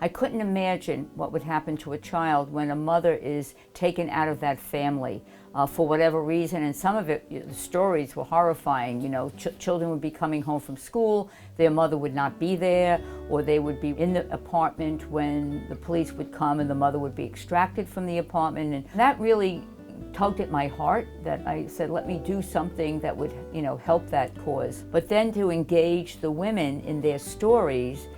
I couldn't imagine what would happen to a child when a mother is taken out of that family for whatever reason. And some of it, the stories were horrifying. You know, children would be coming home from school, their mother would not be there, or they would be in the apartment when the police would come and the mother would be extracted from the apartment. And that really tugged at my heart, that I said, let me do something that would, you know, help that cause. But then to engage the women in their stories,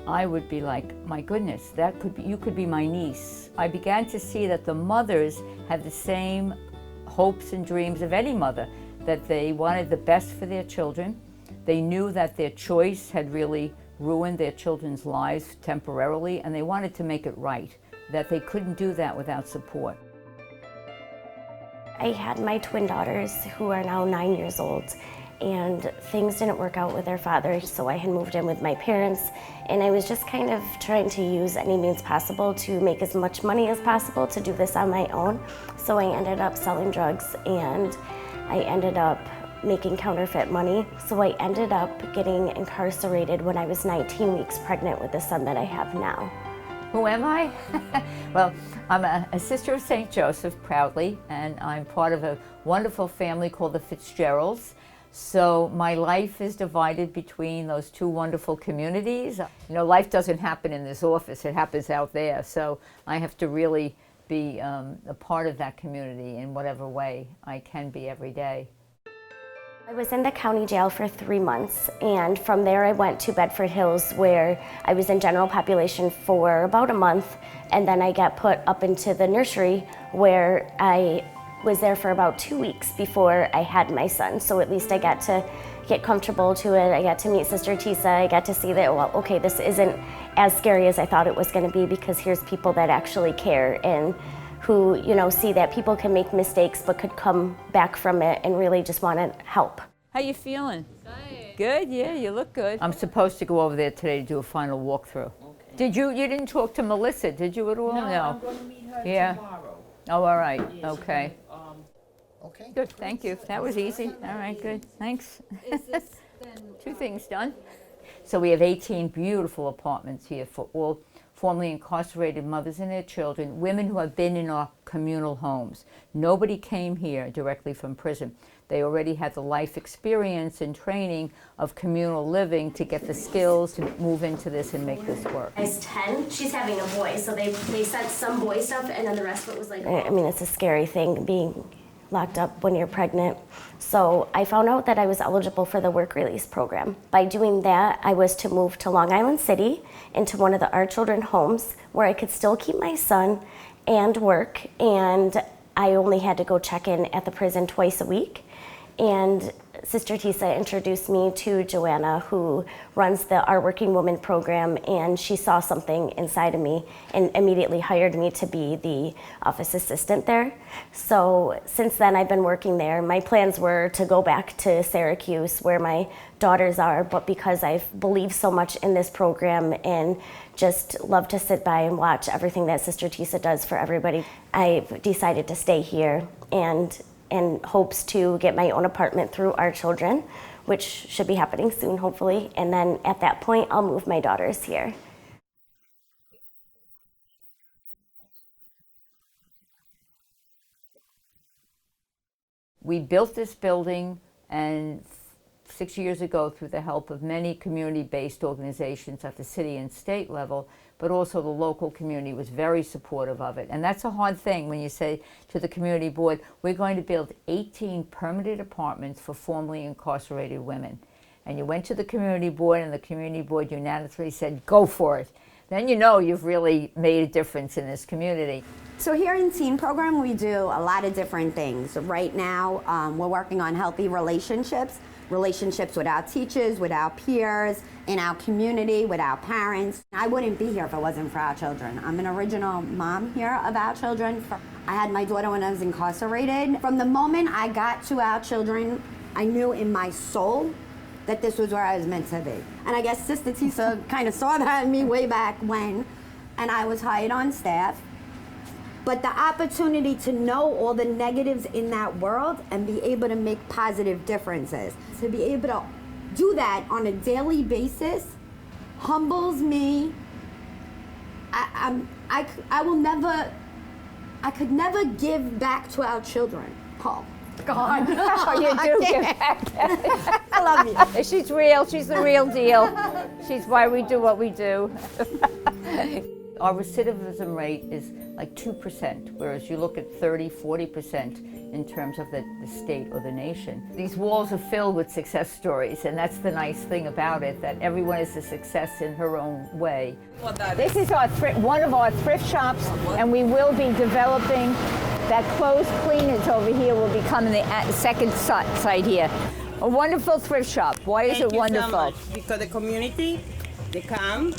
I would be like, my goodness, that could be, you could be my niece. I began to see that the mothers had the same hopes and dreams of any mother, that they wanted the best for their children. They knew that their choice had really ruined their children's lives temporarily, and they wanted to make it right, that they couldn't do that without support. I had my twin daughters who are now 9 years old, and things didn't work out with their father, so I had moved in with my parents, and I was just kind of trying to use any means possible to make as much money as possible to do this on my own. So I ended up selling drugs, and I ended up making counterfeit money. So I ended up getting incarcerated when I was 19 weeks pregnant with the son that I have now. Who am I? Well, I'm a sister of St. Joseph, proudly, and I'm part of a wonderful family called the Fitzgeralds. So my life is divided between those two wonderful communities. You know, life doesn't happen in this office, it happens out there. So I have to really be a part of that community in whatever way I can be every day. I was in the county jail for 3 months, and from there I went to Bedford Hills, where I was in general population for about a month, and then I got put up into the nursery, where I was there for about 2 weeks before I had my son. So at least I got to get comfortable to it. I got to meet Sister Tesa. I got to see that, well, okay, this isn't as scary as I thought it was going to be, because here's people that actually care and who, you know, see that people can make mistakes but could come back from it and really just want to help. How you feeling? Good, yeah, you look good. I'm supposed to go over there today to do a final walkthrough. Okay. You didn't talk to Melissa, did you at all? No. I'm going to meet her tomorrow. Oh, all right, Yeah, okay. Okay. Good, thank you. That was easy. All right, good, thanks. Is this then? 2 things done. So we have 18 beautiful apartments here for all formerly incarcerated mothers and their children, women who have been in our communal homes. Nobody came here directly from prison. They already had the life experience and training of communal living to get the skills to move into this and make this work. She's 10, she's having a boy, so they sent some boy stuff, and then the rest of it was like, I mean, it's a scary thing being locked up when you're pregnant. So I found out that I was eligible for the work release program. By doing that, I was to move to Long Island City into one of the Our Children homes where I could still keep my son and work, and I only had to go check in at the prison twice a week. And Sister Tesa introduced me to Joanna, who runs the Our Working Woman program, and she saw something inside of me and immediately hired me to be the office assistant there. So since then I've been working there. My plans were to go back to Syracuse where my daughters are, but because I believe so much in this program and just love to sit by and watch everything that Sister Tesa does for everybody, I've decided to stay here and hopes to get my own apartment through Our Children, which should be happening soon, hopefully. And then at that point, I'll move my daughters here. We built this building, and 6 years ago, through the help of many community-based organizations at the city and state level, but also the local community was very supportive of it. And that's a hard thing when you say to the community board, we're going to build 18 permanent apartments for formerly incarcerated women. And you went to the community board, and the community board unanimously said, go for it. Then you know you've really made a difference in this community. So here in Teen Program, we do a lot of different things. Right now, we're working on healthy relationships with our teachers, with our peers, in our community, with our parents. I wouldn't be here if it wasn't for Our Children. I'm an original mom here of Our Children. I had my daughter when I was incarcerated. From the moment I got to Our Children, I knew in my soul that this was where I was meant to be. And I guess Sister Tesa kind of saw that in me way back when, and I was hired on staff. But the opportunity to know all the negatives in that world and be able to make positive differences, to be able to do that on a daily basis humbles me I will never, I could never give back to our children, Paul. God. Oh, you do give back. I love you. She's real. She's the real deal. She's why we do what we do. Our recidivism rate is like 2%, whereas you look at 30, 40% in terms of the state or the nation. These walls are filled with success stories, and that's the nice thing about it, that everyone is a success in her own way. This is one of our thrift shops, and we will be developing that clothes cleaners over here will become the second site here. A wonderful thrift shop. Why is it wonderful? So much, because the community, they come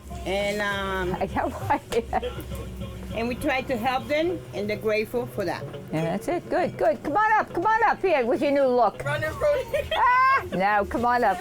and we try to help them, and they're grateful for that. Yeah, that's it. Good, good. Come on up here with your new look. Now, come on up.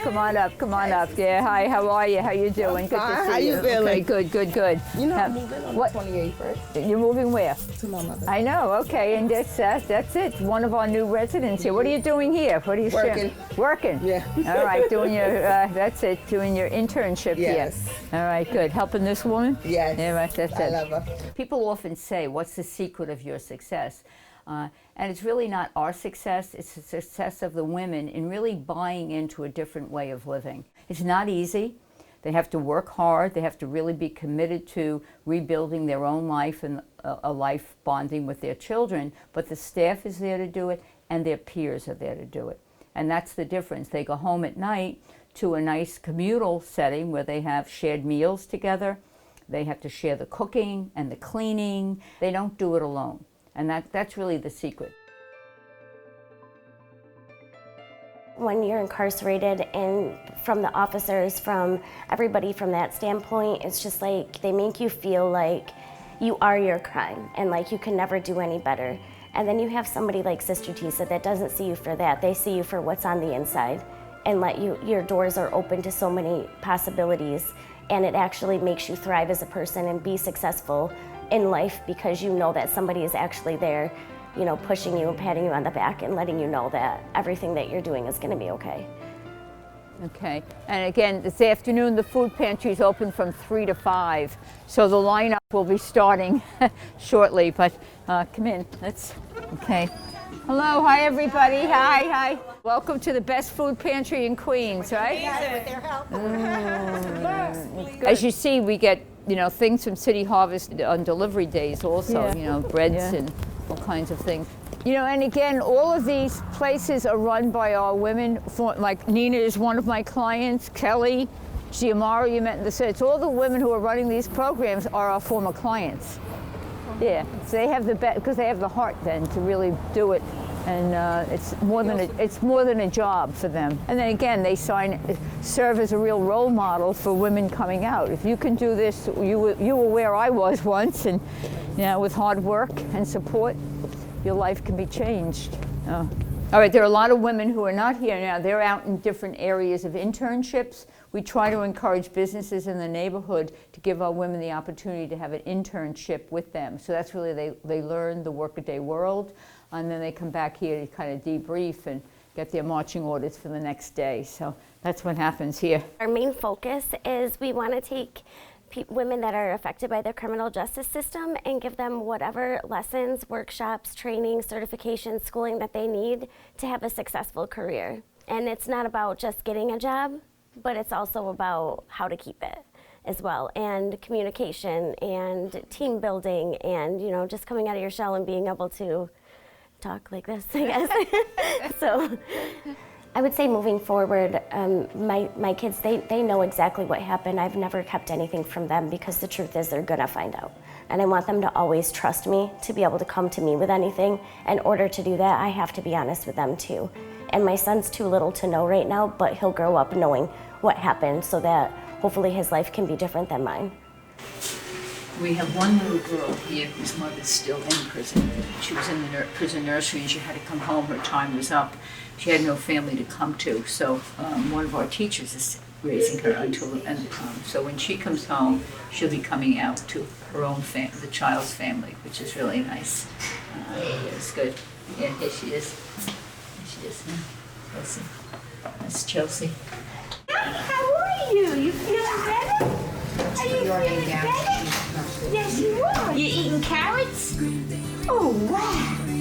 Yeah, hi, how are you? How you doing? Good to see How you feeling? Okay, good. You know, I'm moving on the 28th, right? You're moving where? To my mother. I know, okay, and that's it. One of our new residents here. What are you doing here? What are you Working. Working? Yeah. All right, doing your, that's it, doing your internship Yes. here. All right, good. Helping this woman? Yes. Yeah, right, that's I it. love her. People often say, what's the secret of your success? And it's really not our success, it's the success of the women in really buying into a different way of living. It's not easy. They have to work hard. They have to really be committed to rebuilding their own life and a life bonding with their children. But the staff is there to do it, and their peers are there to do it. And that's the difference. They go home at night to a nice communal setting where they have shared meals together. They have to share the cooking and the cleaning. They don't do it alone. And that's really the secret. When you're incarcerated, and from the officers, from everybody from that standpoint, it's just like they make you feel like you are your crime and like you can never do any better. And then you have somebody like Sister Tesa that doesn't see you for that. They see you for what's on the inside and your doors are open to so many possibilities, and it actually makes you thrive as a person and be successful in life because you know that somebody is actually there, you know, pushing you and patting you on the back and letting you know that everything that you're doing is going to be okay. Okay, and again, this afternoon the food pantry is open from 3 to 5, so the lineup will be starting shortly, but come in, okay. Hello, hi everybody, hi. Welcome to the best food pantry in Queens, right? With their help. As you see, we get, you know, things from City Harvest on delivery days also, you know, breads and all kinds of things. You know, and again, all of these places are run by our women. Like Nina is one of my clients, Kelly, Giamara you met in the set. All the women who are running these programs are our former clients. Yeah, so they have the because they have the heart then to really do it, and it's more than a job for them. And then again, they serve as a real role model for women coming out. If you can do this, you were where I was once, and you know, with hard work and support, your life can be changed. All right, there are a lot of women who are not here now. They're out in different areas of internships. We try to encourage businesses in the neighborhood to give our women the opportunity to have an internship with them. So that's really, they learn the workaday world, and then they come back here to kind of debrief and get their marching orders for the next day. So that's what happens here. Our main focus is we want to take women that are affected by the criminal justice system and give them whatever lessons, workshops, training, certifications, schooling that they need to have a successful career. And it's not about just getting a job, but it's also about how to keep it as well, and communication and team building, and you know, just coming out of your shell and being able to talk like this, I guess. So I would say moving forward, my kids, they know exactly what happened. I've never kept anything from them because the truth is they're gonna find out. And I want them to always trust me, to be able to come to me with anything. In order to do that, I have to be honest with them too. And my son's too little to know right now, but he'll grow up knowing what happened so that hopefully his life can be different than mine. We have one little girl here whose mother's still in prison. She was in the prison nursery and she had to come home. Her time was up. She had no family to come to, so one of our teachers is raising her until so when she comes home, she'll be coming out to her own family, the child's family, which is really nice. It's good. Yeah, here she is. Here she is. Chelsea. That's Chelsea. How are you? You feeling better? Are you feeling better? Yes, Yes, you are. You eating carrots? Oh, wow.